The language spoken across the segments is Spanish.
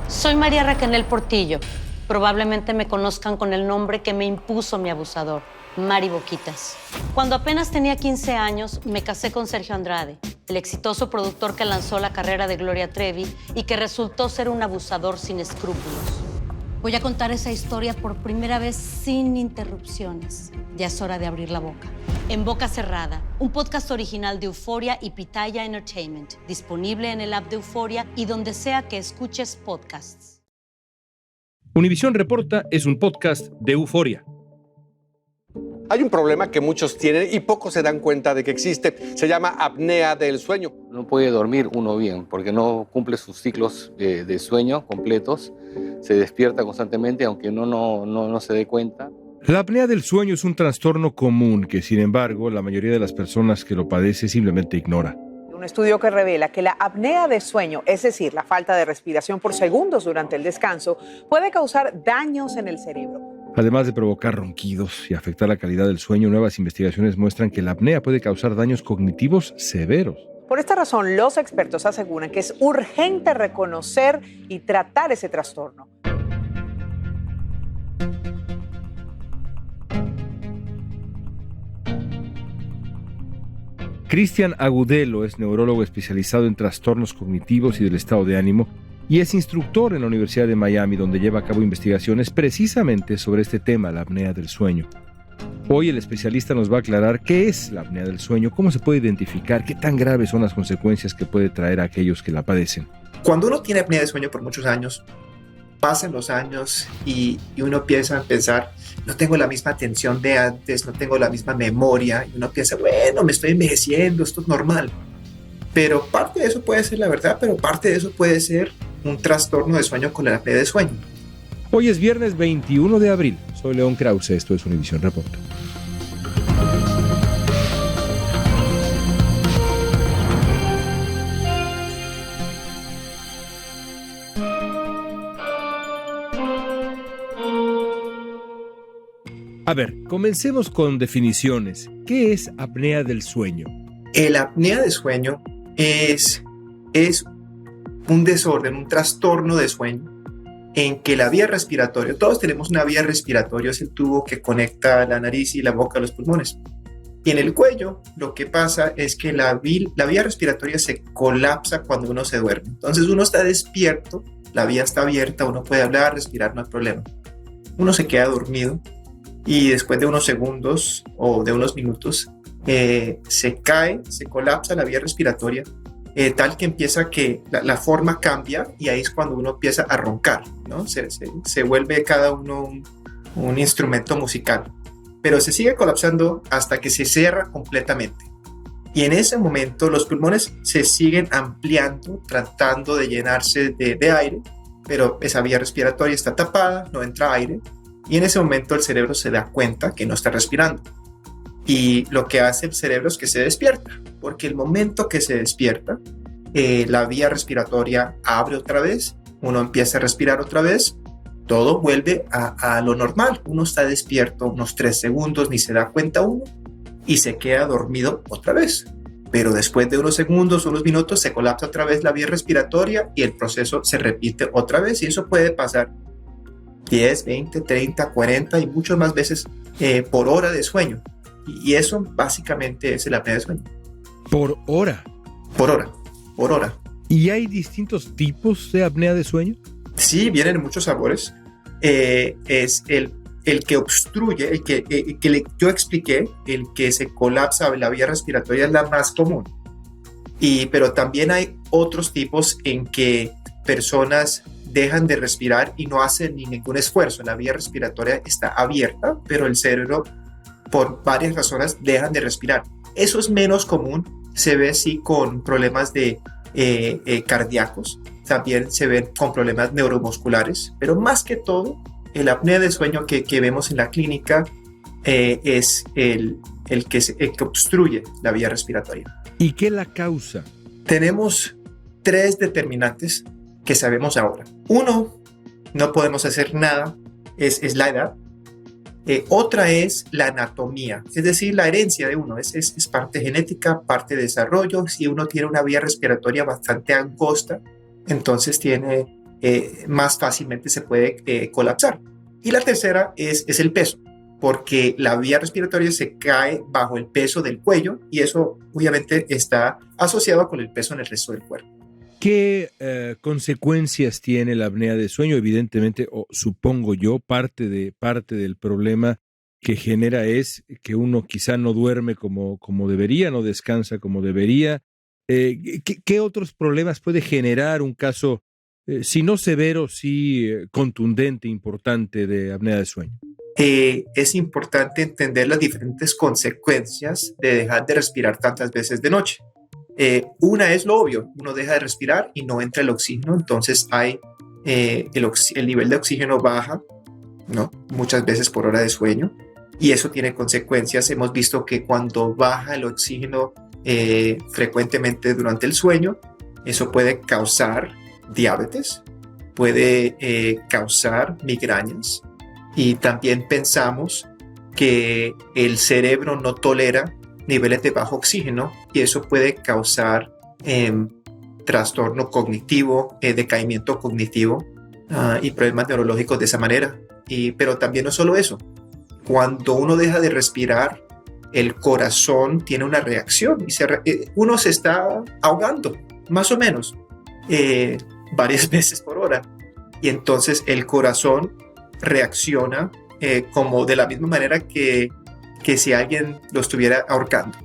Soy María Raquel Portillo. Probablemente me conozcan con el nombre que me impuso mi abusador, Mari Boquitas. Cuando apenas tenía 15 años, me casé con Sergio Andrade, el exitoso productor que lanzó la carrera de Gloria Trevi y que resultó ser un abusador sin escrúpulos. Voy a contar esa historia por primera vez sin interrupciones. Ya es hora de abrir la boca. En Boca Cerrada, un podcast original de Euforia y Pitaya Entertainment, disponible en el app de Euforia y donde sea que escuches podcasts. Univisión Reporta es un podcast de Euforia. Hay un problema que muchos tienen y pocos se dan cuenta de que existe. Se llama apnea del sueño. No puede dormir uno bien porque no cumple sus ciclos de sueño completos. Se despierta constantemente aunque uno no se dé cuenta. La apnea del sueño es un trastorno común que, sin embargo, la mayoría de las personas que lo padece simplemente ignora. Un estudio que revela que la apnea de sueño, es decir, la falta de respiración por segundos durante el descanso, puede causar daños en el cerebro. Además de provocar ronquidos y afectar la calidad del sueño, nuevas investigaciones muestran que la apnea puede causar daños cognitivos severos. Por esta razón, los expertos aseguran que es urgente reconocer y tratar ese trastorno. Cristian Agudelo es neurólogo especializado en trastornos cognitivos y del estado de ánimo y es instructor en la Universidad de Miami, donde lleva a cabo investigaciones precisamente sobre este tema, la apnea del sueño. Hoy el especialista nos va a aclarar qué es la apnea del sueño, cómo se puede identificar, qué tan graves son las consecuencias que puede traer a aquellos que la padecen. Cuando uno tiene apnea de sueño por muchos años, pasan los años y uno empieza a pensar, no tengo la misma atención de antes, no tengo la misma memoria, y uno piensa, bueno, me estoy envejeciendo, esto es normal. Pero parte de eso puede ser la verdad, pero parte de eso puede ser un trastorno de sueño con la apnea de sueño. Hoy es viernes 21 de abril. Soy León Krause, esto es Univisión Reporta. A ver, comencemos con definiciones. ¿Qué es apnea del sueño? La apnea de sueño es un desorden, un trastorno de sueño en que la vía respiratoria, todos tenemos una vía respiratoria, es el tubo que conecta la nariz y la boca a los pulmones. Y en el cuello lo que pasa es que la vía respiratoria se colapsa cuando uno se duerme. Entonces uno está despierto, la vía está abierta, uno puede hablar, respirar, no hay problema. Uno se queda dormido y después de unos segundos o de unos minutos se cae, se colapsa la vía respiratoria, tal que empieza que la forma cambia y ahí es cuando uno empieza a roncar, ¿no? Se vuelve cada uno un instrumento musical, pero se sigue colapsando hasta que se cierra completamente. Y en ese momento los pulmones se siguen ampliando, tratando de llenarse de aire, pero esa vía respiratoria está tapada, no entra aire, y en ese momento el cerebro se da cuenta que no está respirando. Y lo que hace el cerebro es que se despierta, porque el momento que se despierta, la vía respiratoria abre otra vez, uno empieza a respirar otra vez, todo vuelve a lo normal. Uno está despierto unos 3 segundos, ni se da cuenta uno, y se queda dormido otra vez. Pero después de unos segundos, unos minutos, se colapsa otra vez la vía respiratoria y el proceso se repite otra vez, y eso puede pasar 10, 20, 30, 40 y muchas más veces por hora de sueño. Y eso básicamente es la apnea de sueño. ¿Por hora? Por hora. ¿Y hay distintos tipos de apnea de sueño? Sí, vienen en muchos sabores. Es el que obstruye, yo expliqué, el que se colapsa la vía respiratoria es la más común. Pero también hay otros tipos en que personas dejan de respirar y no hacen ni ningún esfuerzo. La vía respiratoria está abierta, pero el cerebro, por varias razones, dejan de respirar. Eso es menos común. Se ve sí con problemas de cardíacos. También se ven con problemas neuromusculares. Pero más que todo, el apnea de sueño que vemos en la clínica es el que obstruye la vía respiratoria. ¿Y qué la causa? Tenemos 3 determinantes que sabemos ahora. Uno, no podemos hacer nada, es la edad. Otra es la anatomía, es decir, la herencia de uno, es parte genética, parte de desarrollo. Si uno tiene una vía respiratoria bastante angosta, entonces tiene más fácilmente se puede colapsar. Y la tercera es el peso, porque la vía respiratoria se cae bajo el peso del cuello y eso obviamente está asociado con el peso en el resto del cuerpo. ¿Qué consecuencias tiene la apnea de sueño? Evidentemente, o supongo yo, parte del problema que genera es que uno quizá no duerme como debería, no descansa como debería. ¿Qué otros problemas puede generar un caso, si no severo, sí contundente, importante de apnea de sueño? Es importante entender las diferentes consecuencias de dejar de respirar tantas veces de noche. Una es lo obvio, uno deja de respirar y no entra el oxígeno, entonces el nivel de oxígeno baja, ¿no? Muchas veces por hora de sueño, y eso tiene consecuencias. Hemos visto que cuando baja el oxígeno frecuentemente durante el sueño, eso puede causar diabetes, puede causar migrañas, y también pensamos que el cerebro no tolera niveles de bajo oxígeno y eso puede causar trastorno cognitivo, decaimiento cognitivo y problemas neurológicos de esa manera. Pero también no solo eso. Cuando uno deja de respirar, el corazón tiene una reacción y uno se está ahogando, más o menos, varias veces por hora. Y entonces el corazón reacciona como de la misma manera que si alguien lo estuviera ahorcando.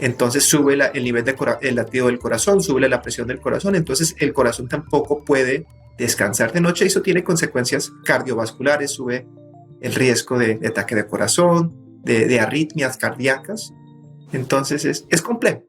Entonces sube el nivel el latido del corazón, sube la presión del corazón, entonces el corazón tampoco puede descansar de noche y eso tiene consecuencias cardiovasculares, sube el riesgo de ataque de corazón, de arritmias cardíacas. Entonces es complejo.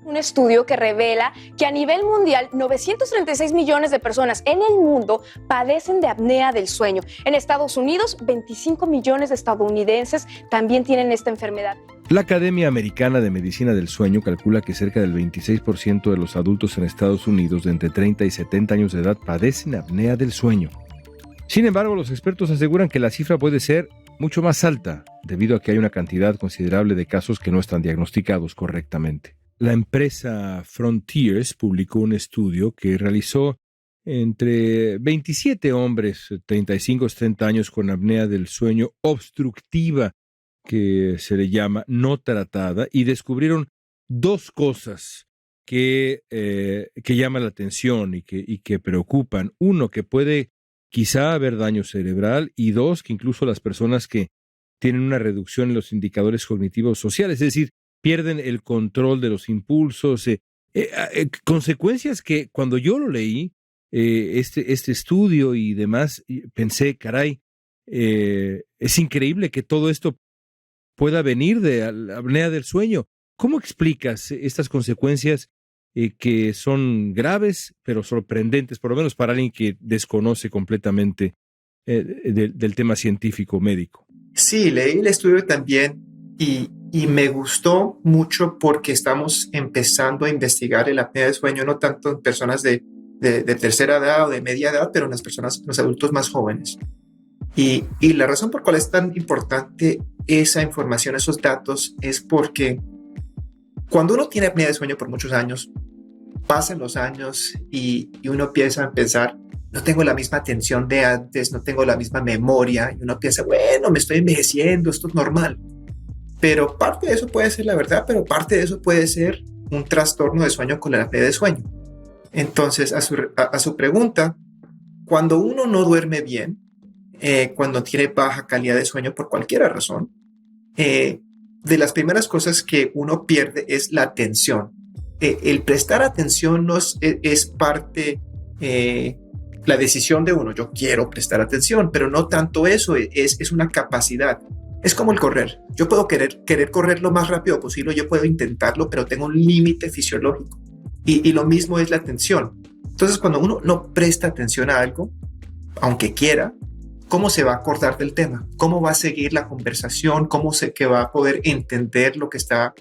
Un estudio que revela que a nivel mundial 936 millones de personas en el mundo padecen de apnea del sueño. En Estados Unidos, 25 millones de estadounidenses también tienen esta enfermedad. La Academia Americana de Medicina del Sueño calcula que cerca del 26% de los adultos en Estados Unidos de entre 30 y 70 años de edad padecen apnea del sueño. Sin embargo, los expertos aseguran que la cifra puede ser mucho más alta, debido a que hay una cantidad considerable de casos que no están diagnosticados correctamente. La empresa Frontiers publicó un estudio que realizó entre 27 hombres, 35 a 70 años, con apnea del sueño obstructiva, que se le llama no tratada, y descubrieron dos cosas que llaman la atención y que preocupan. Uno, que puede quizá haber daño cerebral, y dos, que incluso las personas que tienen una reducción en los indicadores cognitivos sociales, es decir, pierden el control de los impulsos, consecuencias que cuando yo lo leí, este estudio y demás, pensé, caray, es increíble que todo esto pueda venir de la apnea del sueño. ¿Cómo explicas estas consecuencias que son graves pero sorprendentes, por lo menos para alguien que desconoce completamente del tema científico médico? Sí, leí el estudio también y me gustó mucho porque estamos empezando a investigar el apnea del sueño, no tanto en personas de tercera edad o de media edad, pero en los adultos más jóvenes. Y la razón por cual es tan importante esa información, esos datos, es porque cuando uno tiene apnea de sueño por muchos años, pasan los años y uno empieza a pensar, no tengo la misma atención de antes, no tengo la misma memoria, y uno piensa, bueno, me estoy envejeciendo, esto es normal. Pero parte de eso puede ser la verdad, pero parte de eso puede ser un trastorno de sueño con la apnea de sueño. Entonces, a su pregunta, cuando uno no duerme bien, cuando tiene baja calidad de sueño por cualquier razón, de las primeras cosas que uno pierde es la atención. El prestar atención es parte, la decisión de uno. Yo quiero prestar atención, pero no tanto eso, es una capacidad. Es como el correr. Yo puedo querer correr lo más rápido posible, yo puedo intentarlo, pero tengo un límite fisiológico. Y lo mismo es la atención. Entonces, cuando uno no presta atención a algo, aunque quiera, ¿cómo se va a acordar del tema? ¿Cómo va a seguir la conversación? ¿Cómo que va a poder entender lo que está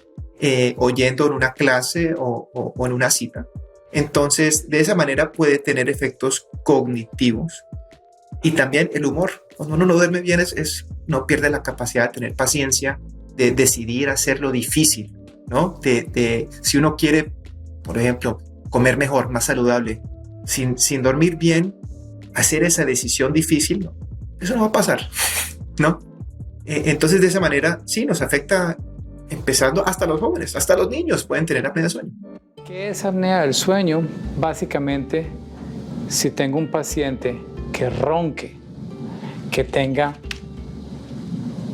oyendo en una clase o en una cita? Entonces, de esa manera puede tener efectos cognitivos. Y también el humor. Cuando uno no duerme bien, no pierde la capacidad de tener paciencia, de decidir hacer lo difícil, ¿no? Si uno quiere, por ejemplo, comer mejor, más saludable, sin dormir bien, hacer esa decisión difícil, ¿no? Eso no va a pasar, ¿no? Entonces, de esa manera, sí, nos afecta empezando hasta los jóvenes, hasta los niños pueden tener apnea de sueño. ¿Qué es apnea del sueño? Básicamente, si tengo un paciente que ronque, que tenga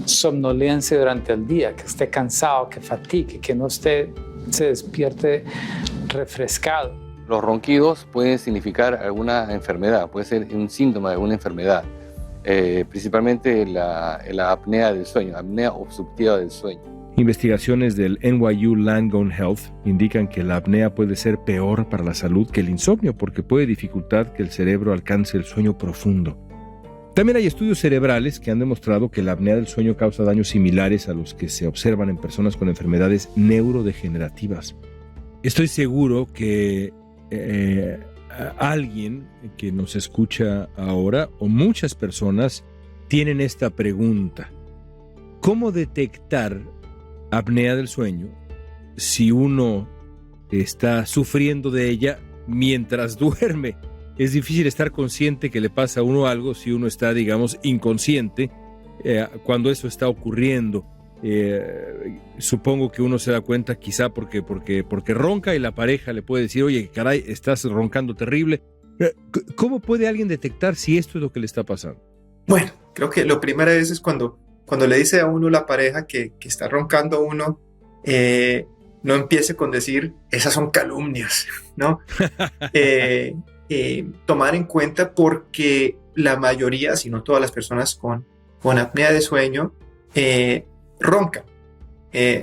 somnolencia durante el día, que esté cansado, que fatigue, que no se despierte refrescado. Los ronquidos pueden significar alguna enfermedad, puede ser un síntoma de alguna enfermedad, principalmente la apnea del sueño, apnea obstructiva del sueño. Investigaciones del NYU Langone Health indican que la apnea puede ser peor para la salud que el insomnio porque puede dificultar que el cerebro alcance el sueño profundo. También hay estudios cerebrales que han demostrado que la apnea del sueño causa daños similares a los que se observan en personas con enfermedades neurodegenerativas. Estoy seguro que alguien que nos escucha ahora o muchas personas tienen esta pregunta: ¿cómo detectar apnea del sueño si uno está sufriendo de ella mientras duerme? Es difícil estar consciente que le pasa a uno algo si uno está, digamos, inconsciente cuando eso está ocurriendo. Supongo que uno se da cuenta quizá porque ronca y la pareja le puede decir: oye, caray, estás roncando terrible. ¿Cómo puede alguien detectar si esto es lo que le está pasando? Bueno, creo que lo primero es cuando le dice a uno la pareja que está roncando uno, no empiece con decir, esas son calumnias, ¿no? Tomar en cuenta porque la mayoría, si no todas las personas con apnea de sueño, roncan,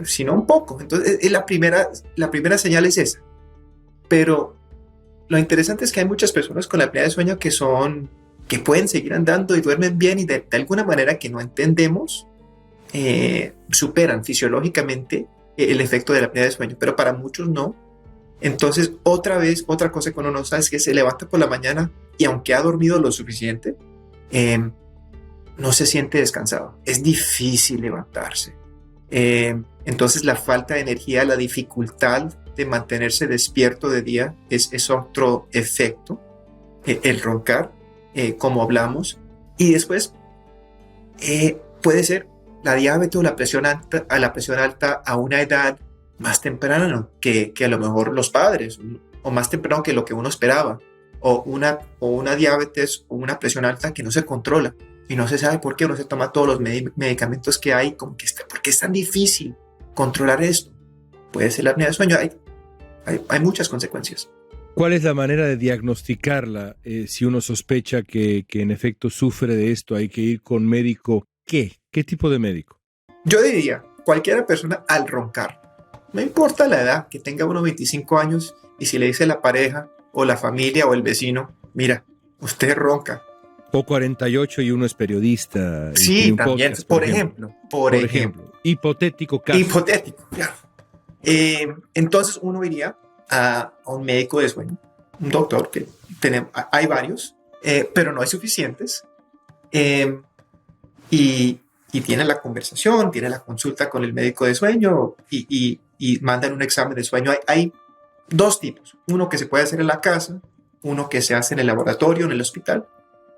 sino un poco. Entonces, la primera señal es esa. Pero lo interesante es que hay muchas personas con apnea de sueño que pueden seguir andando y duermen bien y de alguna manera que no entendemos, superan fisiológicamente el efecto de la apnea de sueño, pero para muchos no. Entonces, otra cosa que uno no sabe es que se levanta por la mañana y aunque ha dormido lo suficiente, no se siente descansado. Es difícil levantarse. Entonces, la falta de energía, la dificultad de mantenerse despierto de día es otro efecto. El roncar, como hablamos. Y después, puede ser la diabetes o la presión alta a una edad más temprana, ¿no? que a lo mejor los padres, o más temprano que lo que uno esperaba, o una diabetes o una presión alta que no se controla y no se sabe por qué, no se toma todos los medicamentos que hay, ¿por qué es tan difícil controlar esto? Puede ser la apnea de sueño, hay muchas consecuencias. ¿Cuál es la manera de diagnosticarla? Si uno sospecha que en efecto sufre de esto, hay que ir con médico. ¿Qué tipo de médico? Yo diría, cualquier persona al roncar, no importa la edad, que tenga unos 25 años, y si le dice la pareja o la familia o el vecino, mira, usted ronca. O 48 y uno es periodista. Sí, también, podcast, por ejemplo. Hipotético caso. Hipotético, claro. Entonces uno iría a un médico de sueño, un doctor, que hay varios, pero no hay suficientes. Y tiene la conversación, tiene la consulta con el médico de sueño y mandan un examen de sueño. Hay dos tipos, uno que se puede hacer en la casa, uno que se hace en el laboratorio, en el hospital,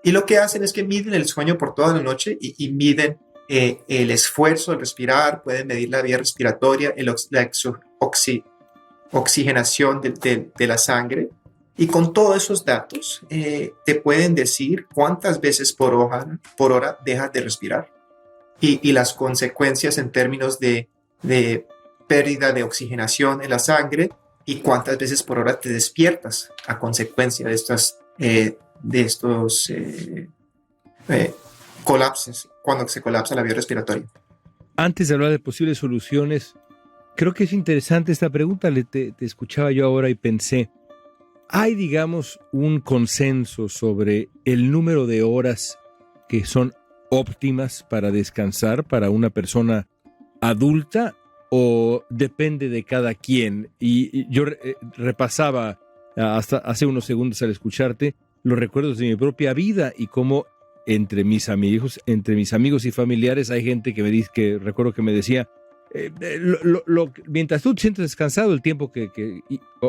y lo que hacen es que miden el sueño por toda la noche y miden el esfuerzo de respirar, pueden medir la vía respiratoria, la oxigenación de la sangre, y con todos esos datos te pueden decir cuántas veces por hora dejas de respirar y las consecuencias en términos de pérdida de oxigenación en la sangre y cuántas veces por hora te despiertas a consecuencia de estos colapsos, cuando se colapsa la vía respiratoria. Antes de hablar de posibles soluciones, creo que es interesante esta pregunta. Te escuchaba yo ahora y pensé, ¿hay, digamos, un consenso sobre el número de horas que son óptimas para descansar para una persona adulta o depende de cada quien? Y yo repasaba hasta hace unos segundos al escucharte los recuerdos de mi propia vida y cómo entre mis amigos y familiares hay gente que me dice, que recuerdo que me decía, mientras tú te sientes descansado, el tiempo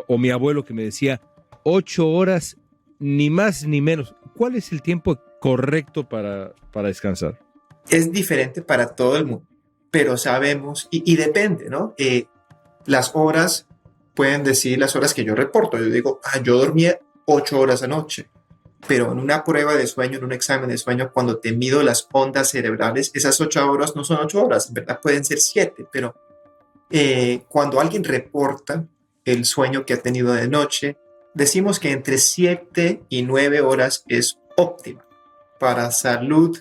o mi abuelo que me decía 8 horas ni más ni menos. ¿Cuál es el tiempo correcto para descansar? Es diferente para todo el mundo, pero sabemos, y depende, ¿no? Las horas, pueden decir las horas que yo reporto. Yo digo, yo dormía 8 horas anoche, pero en una prueba de sueño, en un examen de sueño, cuando te mido las ondas cerebrales, esas 8 horas no son 8 horas, en verdad pueden ser 7, pero cuando alguien reporta el sueño que ha tenido de noche, decimos que entre 7 y 9 horas es óptima para salud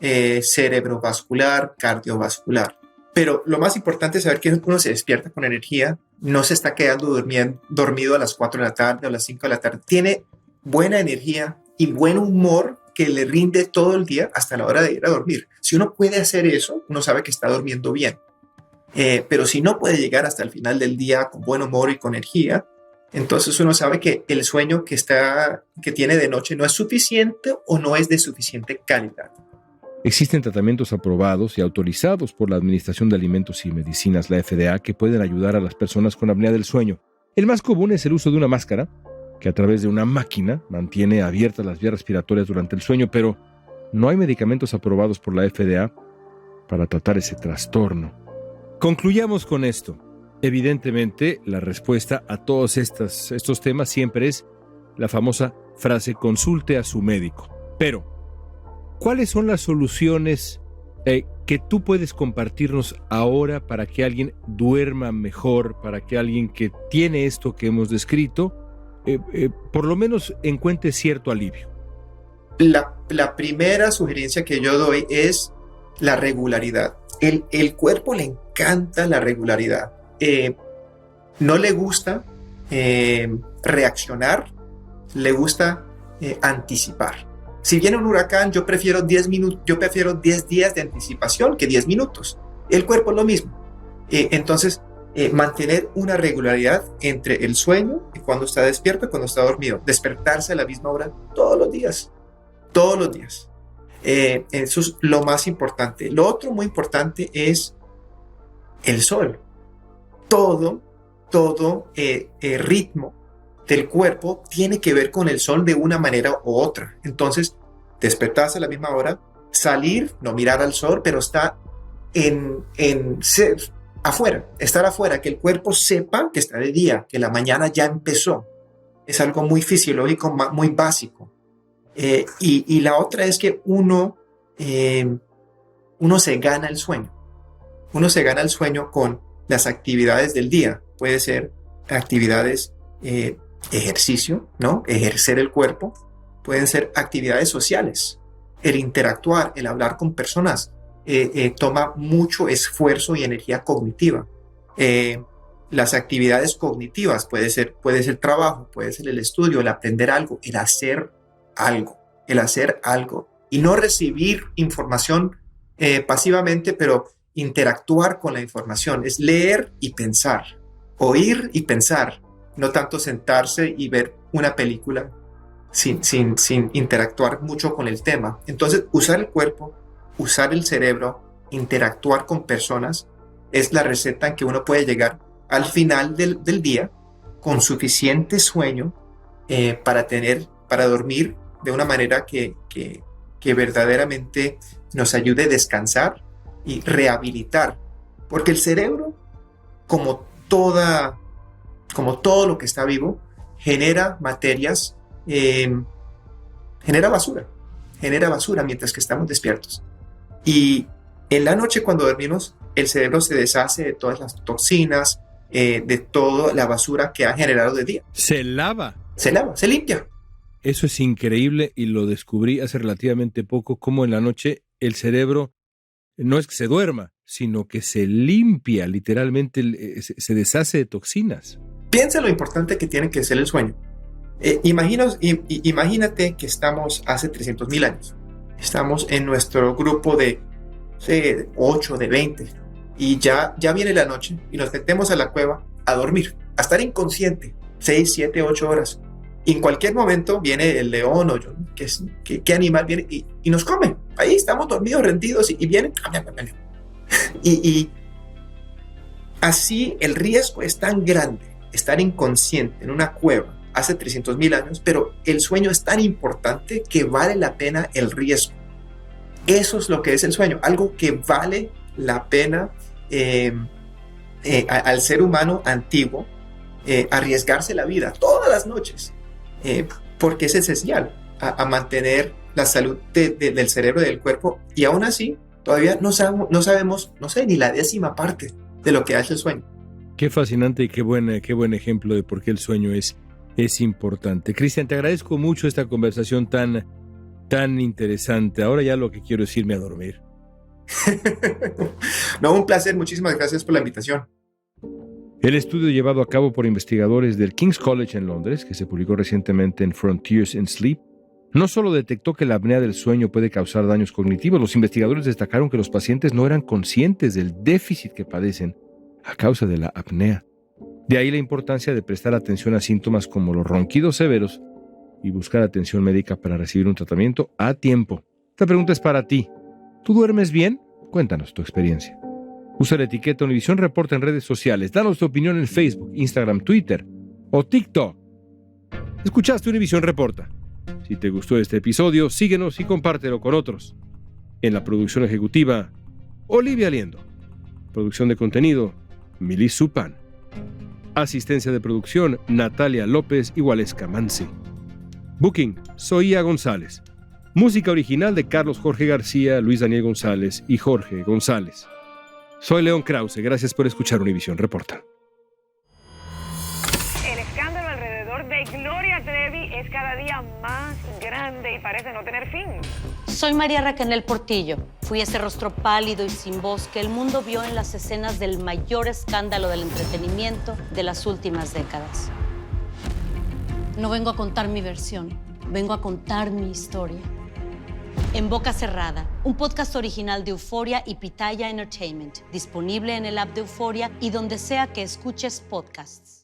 cerebrovascular, cardiovascular. Pero lo más importante es saber que uno se despierta con energía, no se está quedando dormido a las 4 de la tarde o a las 5 de la tarde. Tiene buena energía y buen humor que le rinde todo el día hasta la hora de ir a dormir. Si uno puede hacer eso, uno sabe que está durmiendo bien. Pero si no puede llegar hasta el final del día con buen humor y con energía, entonces uno sabe que el sueño que tiene de noche no es suficiente o no es de suficiente calidad. Existen tratamientos aprobados y autorizados por la Administración de Alimentos y Medicinas, la FDA, que pueden ayudar a las personas con apnea del sueño. El más común es el uso de una máscara, que a través de una máquina mantiene abiertas las vías respiratorias durante el sueño, pero no hay medicamentos aprobados por la FDA para tratar ese trastorno. Concluyamos con esto. Evidentemente, la respuesta a todos estos temas siempre es la famosa frase consulte a su médico. Pero, ¿cuáles son las soluciones que tú puedes compartirnos ahora para que alguien duerma mejor, para que alguien que tiene esto que hemos descrito, por lo menos encuentre cierto alivio? La primera sugerencia que yo doy es la regularidad. El cuerpo le encanta la regularidad. No le gusta reaccionar, le gusta anticipar. Si viene un huracán, yo prefiero 10 días de anticipación que 10 minutos. El cuerpo es lo mismo. Entonces, mantener una regularidad entre el sueño y cuando está despierto y cuando está dormido. Despertarse a la misma hora todos los días. Todos los días. Eso es lo más importante. Lo otro muy importante es el sol. Todo ritmo del cuerpo tiene que ver con el sol de una manera u otra. Entonces, despertarse a la misma hora, salir, no mirar al sol, pero está estar afuera, que el cuerpo sepa que está de día, que la mañana ya empezó. Es algo muy fisiológico, muy básico. Y la otra es que uno se gana el sueño. Uno se gana el sueño con las actividades del día. Puede ser actividades, ejercicio, ¿no? Ejercer el cuerpo. Pueden ser actividades sociales. El interactuar, el hablar con personas, toma mucho esfuerzo y energía cognitiva. Las actividades cognitivas puede ser trabajo, puede ser el estudio, el aprender algo, el hacer algo y no recibir información pasivamente, pero interactuar con la información. Es leer y pensar, oír y pensar, no tanto sentarse y ver una película sin interactuar mucho con el tema. Entonces, usar el cuerpo, usar el cerebro, interactuar con personas es la receta en que uno puede llegar al final del día con suficiente sueño para dormir de una manera que verdaderamente nos ayude a descansar y rehabilitar. Porque el cerebro, como todo lo que está vivo, genera materias, genera basura mientras que estamos despiertos. Y en la noche, cuando dormimos, el cerebro se deshace de todas las toxinas, de toda la basura que ha generado de día. Se lava, se limpia. Eso es increíble y lo descubrí hace relativamente poco, cómo en la noche el cerebro no es que se duerma, sino que se limpia, literalmente se deshace de toxinas. Piensa lo importante que tiene que ser el sueño. Imagínate que estamos hace 300,000 años. Estamos en nuestro grupo de 8, de 20, y ya viene la noche y nos metemos a la cueva a dormir, a estar inconsciente, 6, 7, 8 horas. Y en cualquier momento viene el león o yo, ¿qué animal viene y nos come? Ahí estamos dormidos, rendidos y viene. Y así el riesgo es tan grande, estar inconsciente en una cueva hace 300.000 años, pero el sueño es tan importante que vale la pena el riesgo. Eso es lo que es el sueño, algo que vale la pena al ser humano antiguo arriesgarse la vida todas las noches, porque es esencial a mantener la salud del cerebro y del cuerpo, y aún así todavía no sabemos, no sé, ni la 10ª parte de lo que hace el sueño. Qué fascinante y qué buen ejemplo de por qué el sueño es importante. Cristian, te agradezco mucho esta conversación tan interesante. Ahora ya lo que quiero es irme a dormir. No, un placer. Muchísimas gracias por la invitación. El estudio llevado a cabo por investigadores del King's College en Londres, que se publicó recientemente en Frontiers in Sleep, no solo detectó que la apnea del sueño puede causar daños cognitivos, los investigadores destacaron que los pacientes no eran conscientes del déficit que padecen a causa de la apnea. De ahí la importancia de prestar atención a síntomas como los ronquidos severos y buscar atención médica para recibir un tratamiento a tiempo. Esta pregunta es para ti. ¿Tú duermes bien? Cuéntanos tu experiencia. Usa la etiqueta Univisión Reporta en redes sociales. Danos tu opinión en Facebook, Instagram, Twitter o TikTok. Escuchaste Univisión Reporta. Si te gustó este episodio, síguenos y compártelo con otros. En la producción ejecutiva, Olivia Liendo. Producción de contenido, Mili Supan. Asistencia de producción, Natalia López y Waleska Mansi. Booking, Zoía González. Música original de Carlos Jorge García, Luis Daniel González y Jorge González. Soy León Krause, gracias por escuchar Univisión Reporta. El escándalo alrededor de Gloria Trevi es cada día más grande y parece no tener fin. Soy María Raquel Portillo. Fui ese rostro pálido y sin voz que el mundo vio en las escenas del mayor escándalo del entretenimiento de las últimas décadas. No vengo a contar mi versión, vengo a contar mi historia. En Boca Cerrada, un podcast original de Euforia y Pitaya Entertainment, disponible en el app de Euforia y donde sea que escuches podcasts.